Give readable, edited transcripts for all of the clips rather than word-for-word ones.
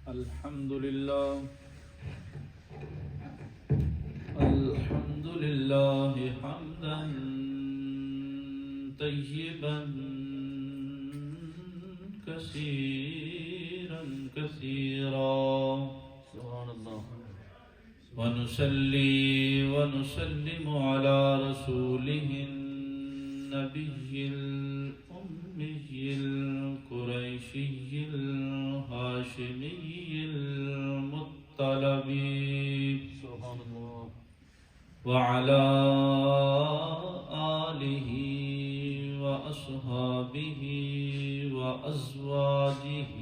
الحمد لله الحمد لله حمدا طيبا كثيرا كثيرا سبحان الله ونصلي ونسلم على رسوله النبي الأمي القريشي الهاشمي المطلبي سبحان الله وعلى آله وأصحابه وأزواجه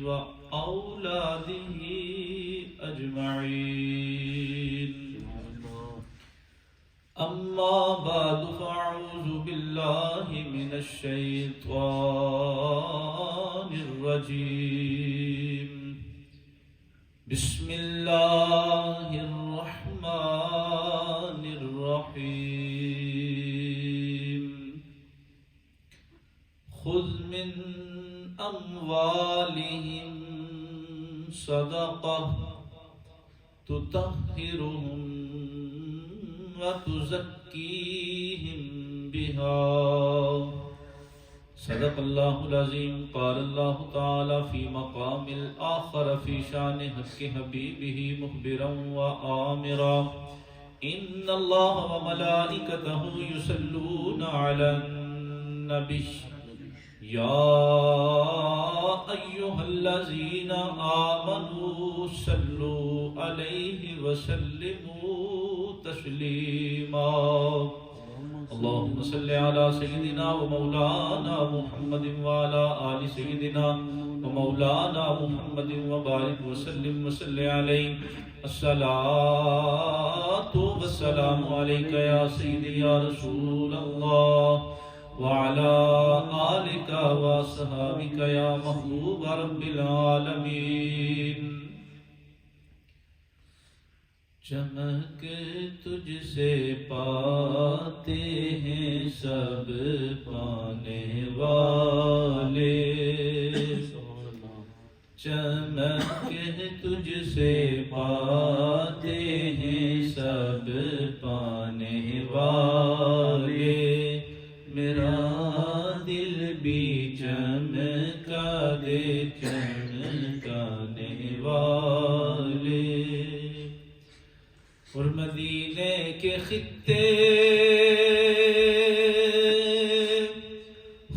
وأولاده أجمعين أما بعد فأعوذ بالله من الشيطان الرجيم بسم الله الرحمن الرحيم خذ من أموالهم صدقة تطهرهم وتزكيهم بها صدق الله العظيم قال الله تعالى في مقام الآخر في شان حق حبيبه مخبرا وآمرا إن الله وملائكته يصلون على النبي يا أيها الذين آمنوا صلوا عليه وسلموا تسليما اللهم صل على سيدنا ومولانا محمد وعلى آل سيدنا ومولانا محمد وبارك وسلم وصل عليه الصلاة والسلام عليك يا سيدي يا رسول الله وعلى آلك وصحابك يا محبوب رب العالمين چمک تجھ سے پاتے ہیں سب پانے والے چمک تجھ سے پاتے ہیں سب پانے والے میرا دل بھی چمکا دے چمکانے والے اور مدینے کے خطے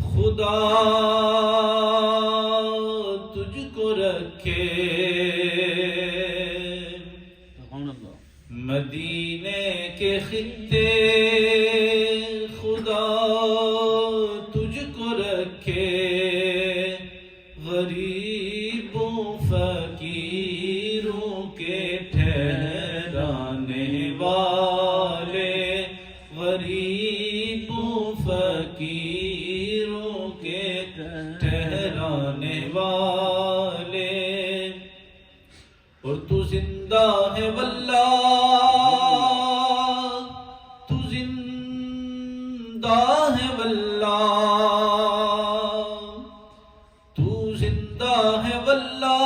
خدا تجھ کو رکھے مدینے کے خطے خدا تجھ کو رکھے غریبوں فقیروں کے ٹھہرانے والے غریبوں فقیروں کے ٹھہرانے والے اور تو زندہ ہے واللہ تو زندہ ہے واللہ تو زندہ ہے واللہ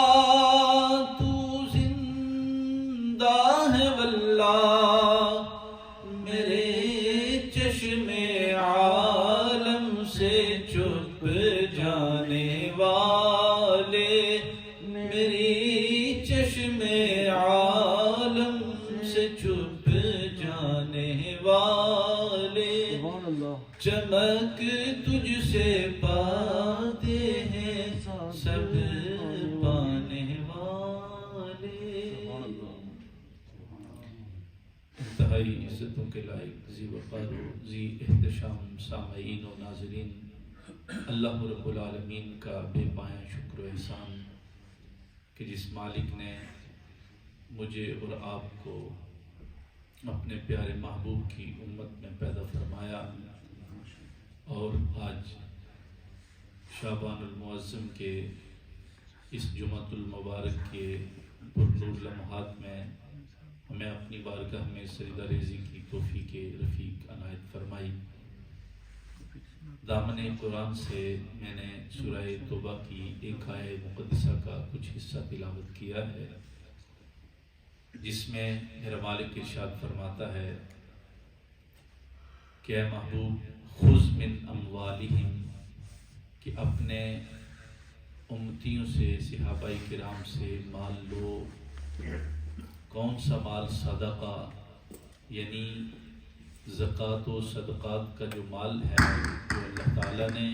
تو زندہ ہے واللہ میرے چشم عالم سے چھپ جانے والے میری چشم عالم سے چھپ جانے والے چمک تجھ سے پاتے ہیں سب پانے والے انتہائی عزتوں کے لائق ذی وقار و ذی احتشام سامعین و ناظرین اللہ رب العالمین کا بے پایہ شکر و احسان کہ جس مالک نے مجھے اور آپ کو اپنے پیارے محبوب کی امت میں پیدا فرمایا اور آج شعبان المعظم کے اس جمعۃ المبارک کے پرنور لمحات میں ہمیں اپنی بارگاہ میں سجدہ ریزی کی توفیق رفیق عنایت فرمائی دامن قرآن سے میں نے سورہ توبہ کی ایک آیت مقدسہ کا کچھ حصہ تلاوت کیا ہے، جس میں میرا مالک ارشاد فرماتا ہے کہ اے محبوب خذ من اموالہم، کہ اپنے امتیوں سے، صحابہ کرام سے مال لو۔ کون سا مال؟ صدقہ، یعنی زکوٰۃ و صدقات کا جو مال ہے جو اللہ تعالیٰ نے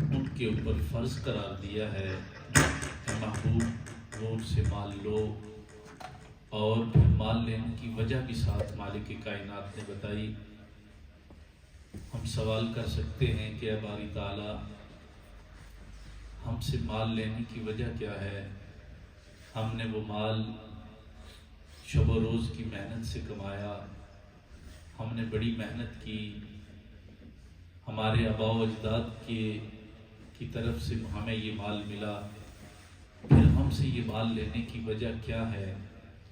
ان کے اوپر فرض قرار دیا ہے، اے محبوب وہ ان سے مال لو۔ اور پھر مال لینے کی وجہ بھی ساتھ مالک کائنات نے بتائی۔ ہم سوال کر سکتے ہیں کہ اے باری تعالیٰ ہم سے مال لینے کی وجہ کیا ہے؟ ہم نے وہ مال شب و روز کی محنت سے کمایا، ہم نے بڑی محنت کی، ہمارے آباء و اجداد کی طرف سے ہمیں یہ مال ملا، پھر ہم سے یہ مال لینے کی وجہ کیا ہے؟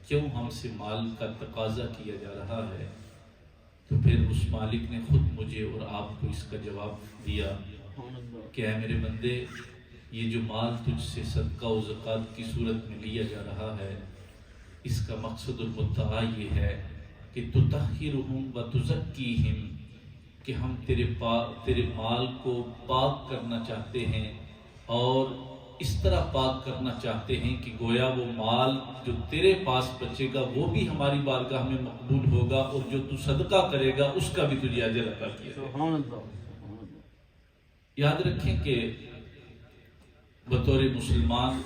کیوں ہم سے مال کا تقاضا کیا جا رہا ہے؟ تو پھر اس مالک نے خود مجھے اور آپ کو اس کا جواب دیا کہ اے میرے بندے، یہ جو مال تجھ سے صدقہ و زکوٰۃ کی صورت میں لیا جا رہا ہے، اس کا مقصد المدعا یہ ہے کہ تطہرہم و تزکیہم، کہ ہم تیرے مال کو پاک کرنا چاہتے ہیں، اور اس طرح پاک کرنا چاہتے ہیں کہ گویا وہ مال جو تیرے پاس بچے گا وہ بھی ہماری بارگاہ میں مقبول ہوگا، اور جو تو صدقہ کرے گا اس کا بھی تجھے اجر عطا کیا جائے گا۔ یاد رکھیں کہ بطور مسلمان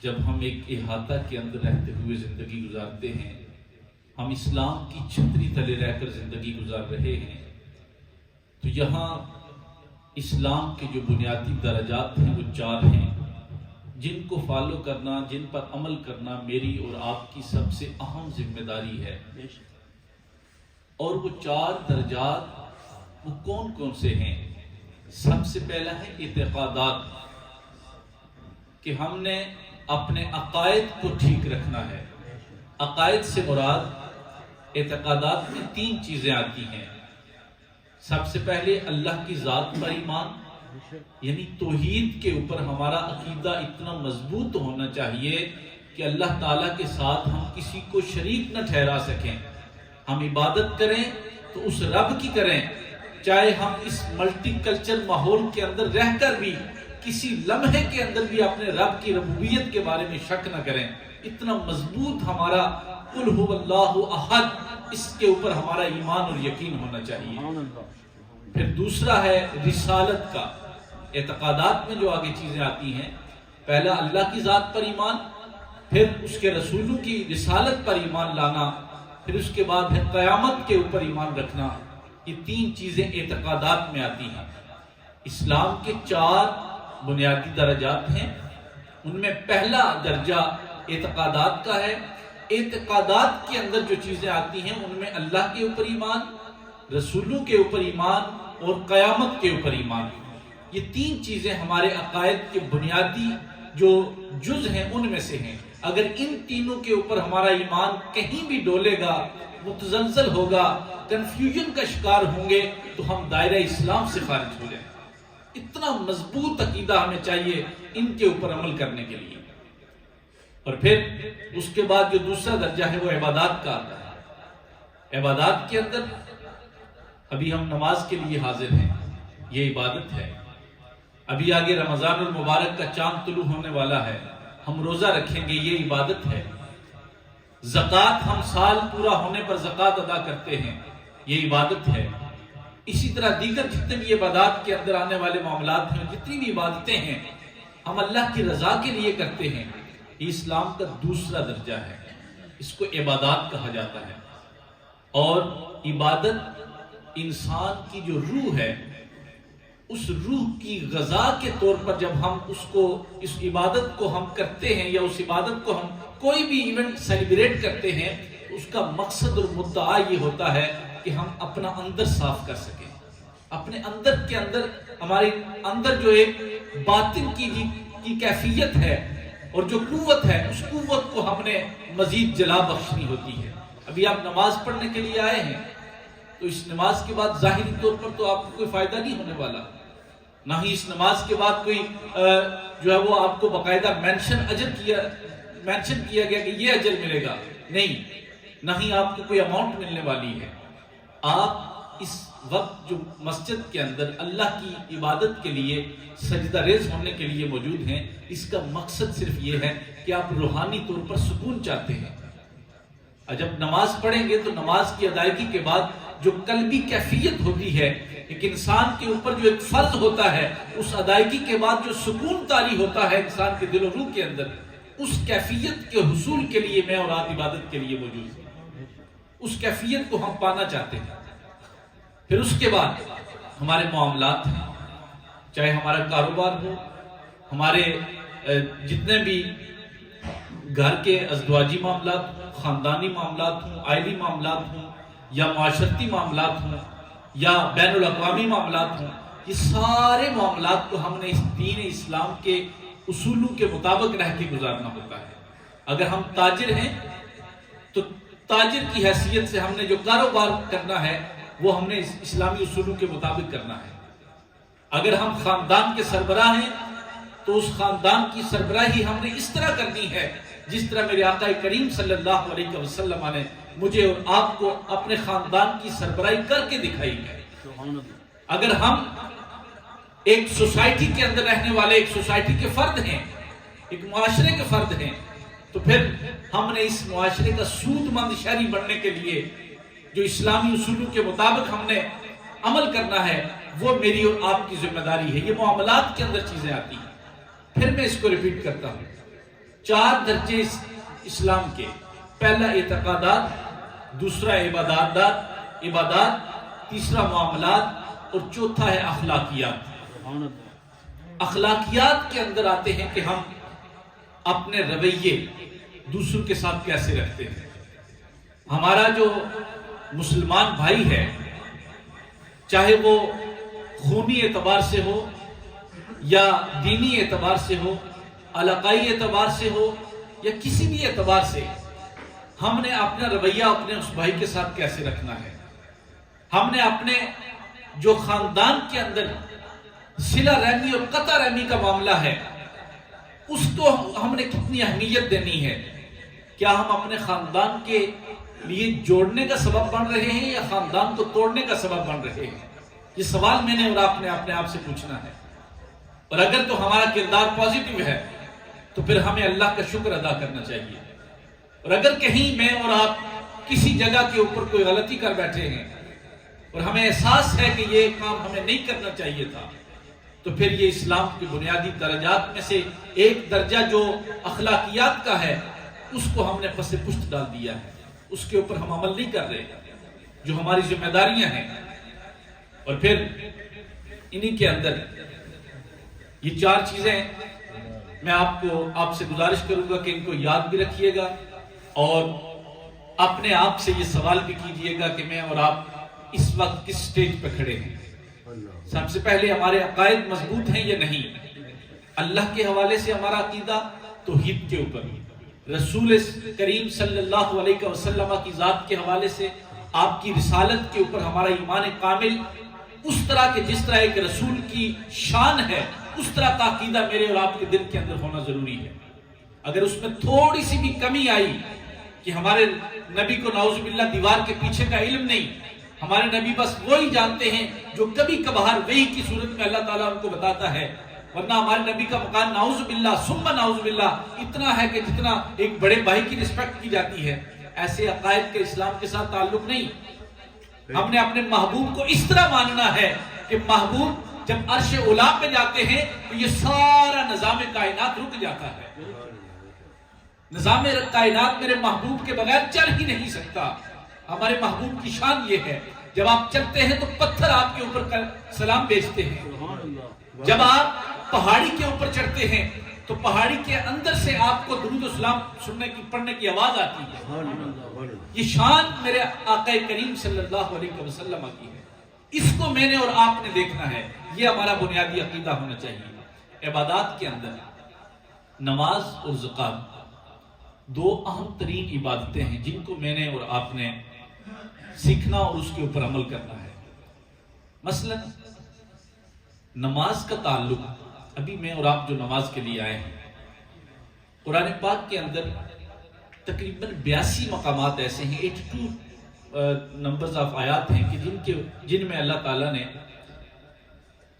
جب ہم ایک احاطہ کے اندر رہتے ہوئے زندگی گزارتے ہیں، ہم اسلام کی چھتری تلے رہ کر زندگی گزار رہے ہیں، تو یہاں اسلام کے جو بنیادی درجات ہیں وہ 4 ہیں، جن کو فالو کرنا، جن پر عمل کرنا میری اور آپ کی سب سے اہم ذمہ داری ہے۔ اور وہ 4 درجات وہ کون کون سے ہیں؟ سب سے پہلا ہے اعتقادات، کہ ہم نے اپنے عقائد کو ٹھیک رکھنا ہے۔ عقائد سے مراد اعتقادات میں 3 چیزیں آتی ہیں۔ سب سے پہلے اللہ کی ذات پر ایمان، یعنی توحید کے اوپر ہمارا عقیدہ اتنا مضبوط ہونا چاہیے کہ اللہ تعالیٰ کے ساتھ ہم کسی کو شریک نہ ٹھہرا سکیں۔ ہم عبادت کریں تو اس رب کی کریں، چاہے ہم اس ملٹی کلچر ماحول کے اندر رہ کر بھی کسی لمحے کے اندر بھی اپنے رب کی ربوبیت کے بارے میں شک نہ کریں۔ اتنا مضبوط ہمارا قل هو اللہ احد، اس کے اوپر ہمارا ایمان اور یقین ہونا چاہیے۔ پھر دوسرا ہے رسالت کا۔ اعتقادات میں جو آگے چیزیں آتی ہیں، پہلا اللہ کی ذات پر ایمان، پھر اس کے رسولوں کی رسالت پر ایمان لانا، پھر اس کے بعد ہے قیامت کے اوپر ایمان رکھنا۔ یہ 3 چیزیں اعتقادات میں آتی ہیں۔ اسلام کے 4 بنیادی درجات ہیں، ان میں پہلا درجہ اعتقادات کا ہے۔ اعتقادات کے اندر جو چیزیں آتی ہیں ان میں اللہ کے اوپر ایمان، رسولوں کے اوپر ایمان اور قیامت کے اوپر ایمان۔ یہ 3 چیزیں ہمارے عقائد کے بنیادی جو جز ہیں ان میں سے ہیں۔ اگر ان تینوں کے اوپر ہمارا ایمان کہیں بھی ڈولے گا، متزلزل ہوگا، کنفیوژن کا شکار ہوں گے، تو ہم دائرہ اسلام سے خارج ہو جائیں۔ اتنا مضبوط عقیدہ ہمیں چاہیے ان کے اوپر عمل کرنے کے لیے۔ اور پھر اس کے بعد جو دوسرا درجہ ہے وہ عبادات کا آتا ہے۔ عبادات کے اندر ابھی ہم نماز کے لیے حاضر ہیں، یہ عبادت ہے۔ ابھی آگے رمضان المبارک کا چاند طلوع ہونے والا ہے، ہم روزہ رکھیں گے، یہ عبادت ہے۔ زکوٰۃ ہم سال پورا ہونے پر زکوٰۃ ادا کرتے ہیں، یہ عبادت ہے۔ اسی طرح دیگر جتنے بھی عبادات کے اندر آنے والے معاملات ہیں، جتنی بھی عبادتیں ہیں ہم اللہ کی رضا کے لیے کرتے ہیں، یہ اسلام کا دوسرا درجہ ہے، اس کو عبادات کہا جاتا ہے۔ اور عبادت انسان کی جو روح ہے، اس روح کی غذا کے طور پر جب ہم اس عبادت کو ہم کرتے ہیں، یا اس عبادت کو ہم کوئی بھی ایونٹ سیلیبریٹ کرتے ہیں، اس کا مقصد اور مدعا یہ ہوتا ہے کہ ہم اپنا اندر صاف کر سکیں۔ اپنے اندر کے اندر، ہمارے اندر جو ایک باطن کی کیفیت ہے اور جو قوت ہے، اس قوت کو ہم نے مزید جلا بخشنی ہوتی ہے۔ ابھی آپ نماز پڑھنے کے لیے آئے ہیں تو اس نماز کے بعد ظاہری طور پر تو آپ کو کوئی فائدہ نہیں ہونے والا، نہ ہی اس نماز کے بعد کوئی جو ہے وہ آپ کو باقاعدہ مینشن کیا گیا کہ یہ اجر ملے گا، نہیں، نہ ہی آپ کو کوئی اماؤنٹ ملنے والی ہے۔ آپ اس وقت جو مسجد کے اندر اللہ کی عبادت کے لیے سجدہ ریز ہونے کے لیے موجود ہیں، اس کا مقصد صرف یہ ہے کہ آپ روحانی طور پر سکون چاہتے ہیں۔ جب نماز پڑھیں گے تو نماز کی ادائیگی کے بعد جو قلبی کیفیت ہوتی ہے، ایک انسان کے اوپر جو ایک فرض ہوتا ہے، اس ادائیگی کے بعد جو سکون طاری ہوتا ہے انسان کے دل و روح کے اندر، اس کیفیت کے حصول کے لیے میں اور آپ عبادت کے لیے موجود ہیں۔ اس کیفیت کو ہم پانا چاہتے ہیں۔ پھر اس کے بعد ہمارے معاملات ہیں، چاہے ہمارا کاروبار ہو، ہمارے جتنے بھی گھر کے ازدواجی معاملات ہوں، خاندانی معاملات ہوں، عائلی معاملات ہوں، یا معاشرتی معاملات ہوں، یا بین الاقوامی معاملات ہوں، یہ سارے معاملات کو ہم نے اس دین اسلام کے اصولوں کے مطابق رہ کے گزارنا ہوتا ہے۔ اگر ہم تاجر ہیں تو تاجر کی حیثیت سے ہم نے جو کاروبار کرنا ہے وہ ہم نے اسلامی اصولوں کے مطابق کرنا ہے۔ اگر ہم خاندان کے سربراہ ہیں تو اس خاندان کی سربراہی ہم نے اس طرح کرنی ہے جس طرح میرے آقا کریم صلی اللہ علیہ وسلم نے مجھے اور آپ کو اپنے خاندان کی سربراہی کر کے دکھائی ہے۔ اگر ہم ایک سوسائٹی کے اندر رہنے والے ایک سوسائٹی کے فرد ہیں، ایک معاشرے کے فرد ہیں، تو پھر ہم نے اس معاشرے کا سود مند شہری بننے کے لیے جو اسلامی اصولوں کے مطابق ہم نے عمل کرنا ہے، وہ میری اور آپ کی ذمہ داری ہے۔ یہ معاملات کے اندر چیزیں آتی ہیں۔ پھر میں اس کو ریپیٹ کرتا ہوں، 4 درجے اسلام کے، پہلا اعتقادات، دوسرا عبادات، تیسرا معاملات، اور چوتھا ہے اخلاقیات۔ اخلاقیات کے اندر آتے ہیں کہ ہم اپنے رویے دوسروں کے ساتھ کیسے رکھتے ہیں۔ ہمارا جو مسلمان بھائی ہے، چاہے وہ خونی اعتبار سے ہو یا دینی اعتبار سے ہو، علاقائی اعتبار سے ہو یا کسی بھی اعتبار سے، ہم نے اپنا رویہ اپنے اس بھائی کے ساتھ کیسے رکھنا ہے۔ ہم نے اپنے جو خاندان کے اندر صلہ رحمی اور قطع رحمی کا معاملہ ہے، اس کو ہم نے کتنی اہمیت دینی ہے۔ کیا ہم اپنے خاندان کے لیے جوڑنے کا سبب بن رہے ہیں یا خاندان کو توڑنے کا سبب بن رہے ہیں؟ یہ سوال میں نے اور آپ نے اپنے آپ سے پوچھنا ہے۔ اور اگر تو ہمارا کردار پازیٹیو ہے تو پھر ہمیں اللہ کا شکر ادا کرنا چاہیے، اور اگر کہیں میں اور آپ کسی جگہ کے اوپر کوئی غلطی کر بیٹھے ہیں اور ہمیں احساس ہے کہ یہ کام ہمیں نہیں کرنا چاہیے تھا، تو پھر یہ اسلام کے بنیادی درجات میں سے ایک درجہ جو اخلاقیات کا ہے، اس کو ہم نے پس پشت ڈال دیا ہے، اس کے اوپر ہم عمل نہیں کر رہے، جو ہماری ذمہ داریاں ہیں۔ اور پھر انہی کے اندر یہ 4 چیزیں میں آپ سے گزارش کروں گا کہ ان کو یاد بھی رکھیے گا، اور اپنے آپ سے یہ سوال بھی کیجئے گا کہ میں اور آپ اس وقت کس سٹیج پہ کھڑے ہیں۔ سب سے پہلے ہمارے عقائد مضبوط ہیں یا نہیں؟ اللہ کے حوالے سے ہمارا عقیدہ توحید کے اوپر، رسول کریم صلی اللہ علیہ وسلم کی ذات کے حوالے سے آپ کی رسالت کے اوپر ہمارا ایمان کامل اس طرح کہ جس طرح ایک رسول کی شان ہے اس طرح کا عقیدہ میرے اور آپ کے دل کے اندر ہونا ضروری ہے۔ اگر اس میں تھوڑی سی بھی کمی آئی کہ ہمارے نبی کو نعوذ باللہ دیوار کے پیچھے کا علم نہیں، ہمارے نبی بس وہی جانتے ہیں جو کبھی کبھار وحی کی صورت میں اللہ تعالیٰ ان کو بتاتا ہے، ورنہ ہمارے نبی کا مقام نعوذ باللہ ثم نعوذ باللہ اتنا ہے کہ جتنا ایک بڑے بھائی کی رسپیکٹ کی جاتی ہے، ایسے عقائد کے اسلام کے ساتھ تعلق نہیں۔ ہم نے اپنے محبوب کو اس طرح ماننا ہے کہ محبوب جب عرش اولا پہ جاتے ہیں تو یہ سارا نظام کائنات رک جاتا ہے۔ نظام کائنات میرے محبوب کے بغیر چل ہی نہیں سکتا۔ ہمارے محبوب کی شان یہ ہے، جب آپ چلتے ہیں تو پتھر آپ کے اوپر سلام بھیجتے ہیں، جب آپ پہاڑی کے اوپر چڑھتے ہیں تو پہاڑی کے اندر سے آپ کو درود و سلام پڑھنے کی آواز آتی ہے۔ یہ شان میرے آقا کریم صلی اللہ علیہ وسلم کی ہے، اس کو میں نے اور آپ نے دیکھنا ہے، یہ ہمارا بنیادی عقیدہ ہونا چاہیے۔ عبادات کے اندر نماز اور زکوٰۃ 2 اہم ترین عبادتیں ہیں جن کو میں نے اور آپ نے سیکھنا اور اس کے اوپر عمل کرنا ہے۔ مثلا نماز کا تعلق، ابھی میں اور آپ جو نماز کے لیے آئے ہیں، قرآن پاک کے اندر تقریباً 82 مقامات ایسے ہیں، 82 نمبرز آف آیات ہیں کہ جن میں اللہ تعالیٰ نے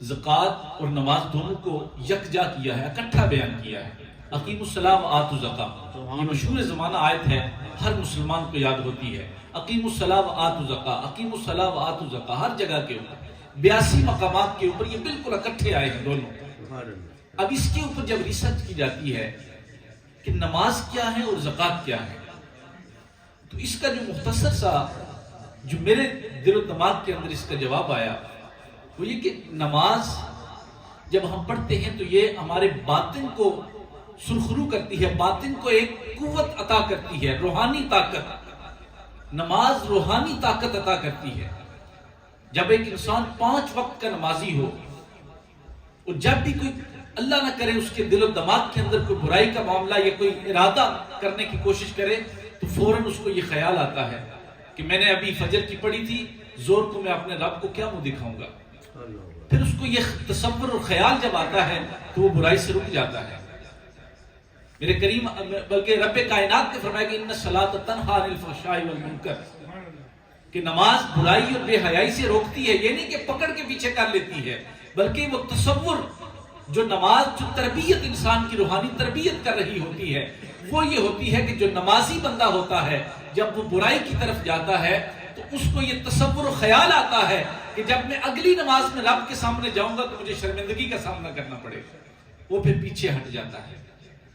زکوٰۃ اور نماز دونوں کو یکجا کیا ہے، اکٹھا بیان کیا ہے۔ اقیم الصلاۃ و آتوا الزکاۃ، یہ مشہور زمانہ آیت ہے، ہر مسلمان کو یاد ہوتی ہے۔ اقیم الصلاۃ و آتوا الزکاۃ، اقیم الصلاۃ و آتوا الزکاۃ، ہر جگہ کے اوپر 82 مقامات کے اوپر یہ بالکل اکٹھے آئے ہیں دونوں۔ اب اس کے اوپر جب ریسرچ کی جاتی ہے کہ نماز کیا ہے اور زکوٰۃ کیا ہے، تو اس کا جو مختصر سا جو میرے دل و دماغ کے اندر اس کا جواب آیا وہ یہ کہ نماز جب ہم پڑھتے ہیں تو یہ ہمارے باطن کو سرخرو کرتی ہے، باطن کو ایک قوت عطا کرتی ہے، روحانی طاقت۔ نماز روحانی طاقت عطا کرتی ہے۔ جب ایک انسان 5 وقت کا نمازی ہو اور جب بھی کوئی اللہ نہ کرے اس کے دل و دماغ کے اندر کوئی برائی کا معاملہ یا کوئی ارادہ کرنے کی کوشش کرے تو فوراً اس کو یہ خیال آتا ہے کہ میں نے ابھی فجر کی پڑھی تھی، زور کو میں اپنے رب کو کیا منہ دکھاؤں گا۔ پھر اس کو یہ تصور اور خیال جب آتا ہے تو وہ برائی سے رک جاتا ہے۔ میرے کریم بلکہ رب کائنات نے فرمایا کہ ان الصلاۃ تنہی عن الفحشاء والمنکر، کہ نماز برائی اور بے حیائی سے روکتی ہے۔ یہ نہیں کہ پکڑ کے پیچھے کر لیتی ہے، بلکہ وہ تصور جو نماز جو تربیت انسان کی روحانی تربیت کر رہی ہوتی ہے وہ یہ ہوتی ہے کہ جو نمازی بندہ ہوتا ہے جب وہ برائی کی طرف جاتا ہے تو اس کو یہ تصور و خیال آتا ہے کہ جب میں اگلی نماز میں رب کے سامنے جاؤں گا تو مجھے شرمندگی کا سامنا کرنا پڑے گا۔ وہ پھر پیچھے ہٹ جاتا ہے،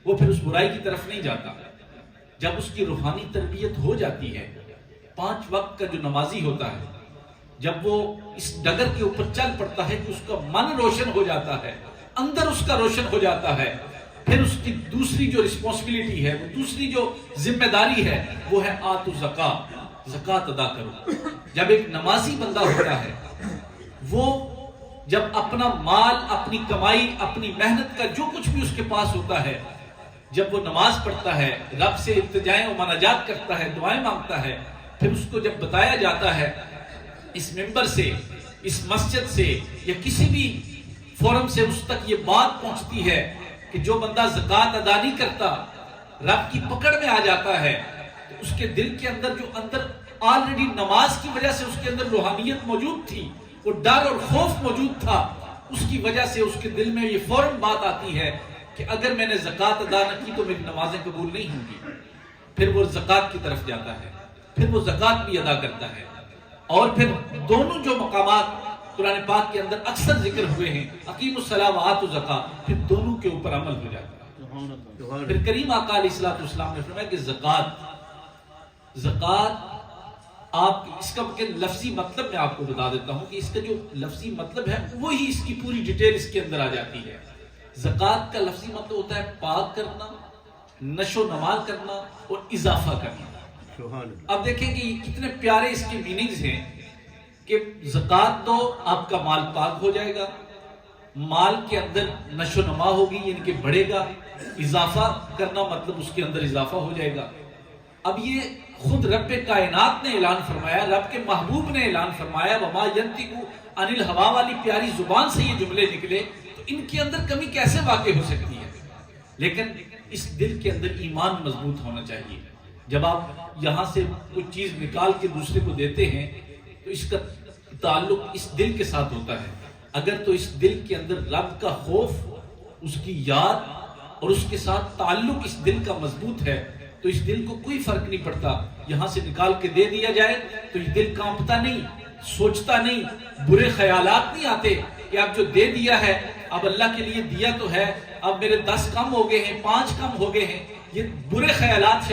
وہ پھر اس برائی کی طرف نہیں جاتا۔ جب اس کی روحانی تربیت ہو جاتی ہے، 5 وقت کا جو نمازی ہوتا ہے، جب وہ اس ڈگر کے اوپر چل پڑتا ہے کہ اس کا من روشن ہو جاتا ہے، اندر اس کا روشن ہو جاتا ہے، پھر اس کی دوسری جو رسپانسبلٹی ہے، وہ دوسری جو ذمہ داری ہے وہ ہے آتوا الزکاۃ، زکوٰۃ ادا کرو۔ جب ایک نمازی بندہ ہوتا ہے وہ جب اپنا مال، اپنی کمائی، اپنی محنت کا جو کچھ بھی اس کے پاس ہوتا ہے، جب وہ نماز پڑھتا ہے، رب سے التجائیں و مناجات کرتا ہے، دعائیں مانگتا ہے، پھر اس کو جب بتایا جاتا ہے اس ممبر سے، اس مسجد سے یا کسی بھی فورم سے اس تک یہ بات پہنچتی ہے کہ جو بندہ زکوٰۃ ادا نہیں کرتا رب کی پکڑ میں آ جاتا ہے، تو اس کے دل کے اندر جو آلریڈی نماز کی وجہ سے اس کے اندر روحانیت موجود تھی، وہ ڈر اور خوف موجود تھا، اس کی وجہ سے اس کے دل میں یہ فوراً بات آتی ہے کہ اگر میں نے زکوٰۃ ادا نہ کی تو میری نمازیں قبول نہیں ہوں گی۔ پھر وہ زکوٰۃ کی طرف جاتا ہے، پھر وہ زکوٰۃ بھی ادا کرتا ہے، اور پھر دونوں جو مقامات قرآن پاک کے اندر اکثر ذکر ہوئے ہیں، اقیم الصلاۃ و آتوا الزکاۃ، پھر دونوں کے اوپر عمل ہو جاتا ہے۔ پھر کریم آقا علیہ السلام نے فرمایا کہ زکوٰۃ آپ اس کا لفظی مطلب میں آپ کو بتا دیتا ہوں کہ اس کا جو لفظی مطلب ہے وہی اس کی پوری ڈیٹیل اس کے اندر آ جاتی ہے۔ زکوٰۃ کا لفظی مطلب ہوتا ہے پاک کرنا، نشو و نما کرنا اور اضافہ کرنا۔ اب دیکھیں کہ کتنے پیارے اس کے میننگز ہیں کہ زکوٰۃ تو آپ کا مال پاک ہو جائے گا، مال کے اندر نشو و نما ہوگی یعنی کہ بڑھے گا، اضافہ کرنا مطلب اس کے اندر اضافہ ہو جائے گا۔ اب یہ خود رب کائنات نے اعلان فرمایا، رب کے محبوب نے اعلان فرمایا، وما ینطق عن الہویٰ والی پیاری زبان سے یہ جملے نکلے تو ان کے اندر کمی کیسے واقع ہو سکتی ہے؟ لیکن اس دل کے اندر ایمان مضبوط ہونا چاہیے۔ جب آپ یہاں سے کوئی چیز نکال کے دوسرے کو دیتے ہیں تو اس کا تعلق اس دل کے ساتھ ہوتا ہے۔ اگر تو اس دل کے اندر رب کا خوف، اس کی یاد اور اس کے ساتھ تعلق اس دل کا مضبوط ہے تو اس دل کو کوئی فرق نہیں پڑتا، یہاں سے نکال کے دے دیا جائے تو یہ دل کانپتا نہیں، سوچتا نہیں، برے خیالات نہیں آتے کہ اب جو دے دیا ہے اب اللہ کے لیے دیا تو ہے، اب میرے 10 کم ہو گئے ہیں، 5 کم ہو گئے ہیں۔ یہ برے خیالات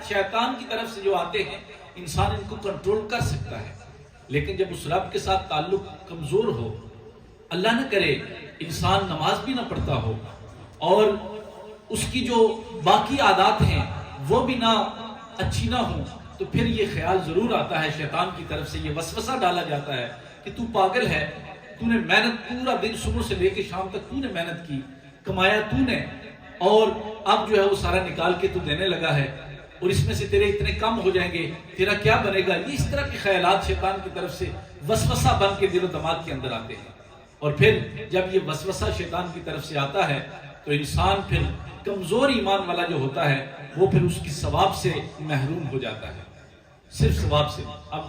شیطان کی طرف سے جو آتے ہیں انسان ان کو کنٹرول کر سکتا ہے، لیکن جب اس رب کے ساتھ تعلق کمزور ہو، اللہ نہ کرے انسان نماز بھی نہ پڑھتا ہو اور اس کی جو باقی عادات ہیں وہ بھی نہ اچھی نہ ہوں، تو پھر یہ خیال ضرور آتا ہے، شیطان کی طرف سے یہ وسوسہ ڈالا جاتا ہے کہ تو پاگل ہے، تو نے محنت پورا دن صبح سے لے کے شام تک تو نے محنت کی، کمایا تو نے، اور اب جو ہے وہ سارا نکال کے تو دینے لگا ہے، اور اس میں سے تیرے اتنے کم ہو جائیں گے، تیرا کیا بنے گا، یہ اس طرح کے خیالات شیطان کی طرف سے وسوسہ بن کے دل و دماغ کے اندر آتے ہیں۔ اور پھر جب یہ وسوسہ شیطان کی طرف سے آتا ہے تو انسان پھر کمزور ایمان والا جو ہوتا ہے وہ پھر اس کی ثواب سے محروم ہو جاتا ہے، صرف ثواب سے۔ اب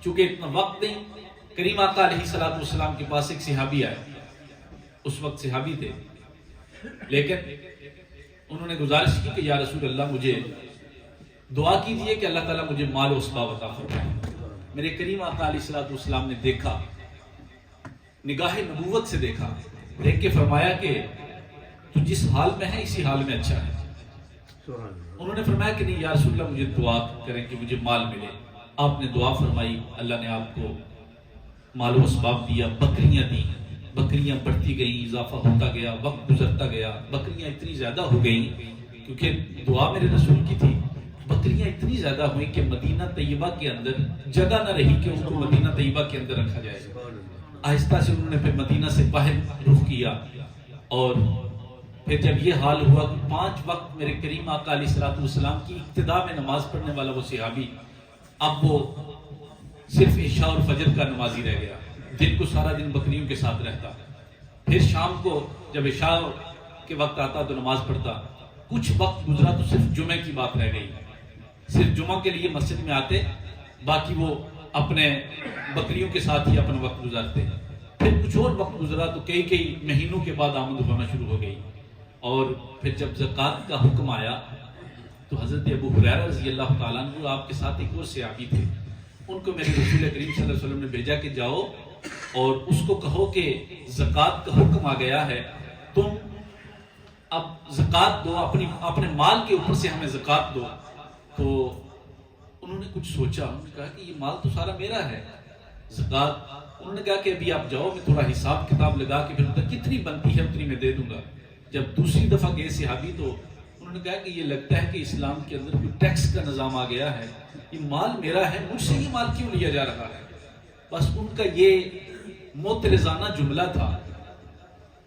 چونکہ اتنا وقت نہیں، کریم آقا علیہ الصلوۃ والسلام کے پاس ایک صحابی آئے، اس وقت صحابی تھے، لیکن انہوں نے گزارش کی کہ یا رسول اللہ مجھے دعا کیجیے کہ اللہ تعالیٰ مجھے مال و اسباب عطا فرمائے۔ میرے کریم آقا علیہ الصلوۃ والسلام نے دیکھا، نگاہ نبوت سے دیکھا، دیکھ کے فرمایا کہ تو جس حال میں ہے اسی حال میں اچھا ہے۔ انہوں نے فرمایا کہ نہیں یا رسول اللہ مجھے دعا کریں کہ مجھے مال ملے۔ آپ نے دعا فرمائی، اللہ نے آپ کو مال و اسباب دیا، بکریاں دی، بکریاں بڑھتی گئیں، اضافہ ہوتا گیا، وقت گزرتا گیا، بکریاں اتنی زیادہ ہو گئیں کیونکہ دعا میرے رسول کی تھی، بکریاں اتنی زیادہ ہوئیں کہ مدینہ طیبہ کے اندر جگہ نہ رہی کہ ان کو مدینہ طیبہ کے اندر رکھا جائے۔ آہستہ سے انہوں نے پھر مدینہ سے باہر رخ کیا، اور پھر جب یہ حال ہوا کہ 5 وقت میرے کریم آقا علیہ الصلوۃ والسلام کی ابتدا میں نماز پڑھنے والا وہ صحابی اب وہ صرف عشاء اور فجر کا نمازی رہ گیا، دن کو سارا دن بکریوں کے ساتھ رہتا، پھر شام کو جب عشاء کے وقت آتا تو نماز پڑھتا، کچھ وقت گزرا تو صرف جمعے کی بات رہ گئی، صرف جمعہ کے لیے مسجد میں آتے، باقی وہ اپنے بکریوں کے ساتھ ہی اپنا وقت گزارتے۔ پھر کچھ اور وقت گزرا تو کئی مہینوں کے بعد آمد ہونا شروع ہو گئی، اور پھر جب زکوٰۃ کا حکم آیا تو حضرت ابو ہریرہ رضی اللہ تعالیٰ عنہ آپ کے ساتھ ایک اور صحابی تھے، ان کو میرے رسول کریم صلی اللہ علیہ وسلم نے بھیجا کہ جاؤ اور اس کو کہو کہ زکوٰۃ کا حکم آ گیا ہے، تم اب زکوٰۃ دو، اپنے مال کے اوپر سے ہمیں زکوٰۃ دو۔ تو انہوں نے کچھ سوچا، انہوں نے کہا کہ یہ مال تو سارا میرا ہے، زکوٰۃ، انہوں نے کہا کہ ابھی آپ جاؤ، میں تھوڑا حساب کتاب لگا کے پھر کتنی بنتی ہے اتنی میں دے دوں گا۔ جب دوسری دفعہ گئے صحابی تو انہوں نے کہا کہ یہ لگتا ہے کہ اسلام کے اندر کوئی ٹیکس کا نظام آ گیا ہے، یہ مال میرا ہے، مجھ سے یہ مال کیوں لیا جا رہا ہے؟ بس ان کا یہ معترضانہ جملہ تھا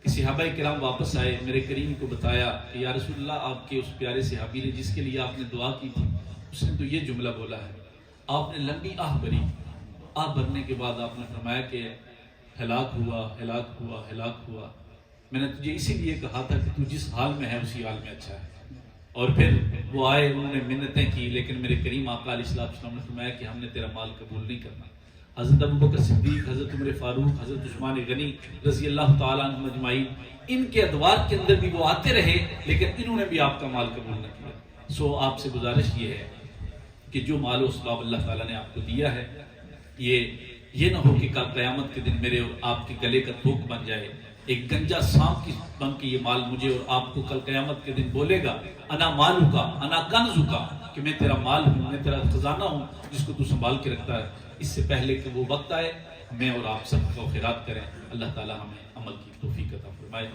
کہ صحابہ کرام واپس آئے، میرے کریم کو بتایا کہ یا رسول اللہ آپ کے اس پیارے صحابی نے جس کے لیے آپ نے دعا کی تھی اس نے تو یہ جملہ بولا ہے۔ آپ نے لمبی آہ بھری، آہ بھرنے کے بعد آپ نے فرمایا کہ ہلاک ہوا، ہلاک ہوا، ہلاک ہوا، میں نے تجھے اسی لیے کہا تھا کہ تو جس حال میں ہے اسی حال میں اچھا ہے۔ اور پھر وہ آئے، انہوں نے منتیں کی، لیکن میرے کریم آقا علیہ السلام نے فرمایا کہ ہم نے تیرا مال قبول نہیں کرنا۔ حضرت ابوبکر صدیق، حضرت عمر فاروق، حضرت عثمان غنی رضی اللہ تعالیٰ عنہم اجمعین، ان کے ادوار کے اندر بھی وہ آتے رہے لیکن انہوں نے بھی آپ کا مال قبول نہ کیا۔ سو آپ سے گزارش یہ ہے کہ جو مال و اسباب اللہ تعالیٰ نے آپ کو دیا ہے، یہ نہ ہو کہ کل قیامت کے دن میرے اور آپ کے گلے کا تھوک بن جائے، ایک گنجا سانپ کی بن کے یہ مال مجھے اور آپ کو کل قیامت کے دن بولے گا انا مالو کا، انا کنزو کا، کہ میں تیرا مال ہوں، میں تیرا خزانہ ہوں جس کو تو سنبھال کے رکھتا ہے۔ اس سے پہلے کہ وہ وقت آئے میں اور آپ سب کو خیرات کریں، اللہ تعالیٰ ہمیں عمل کی توفیق عطا فرمائے۔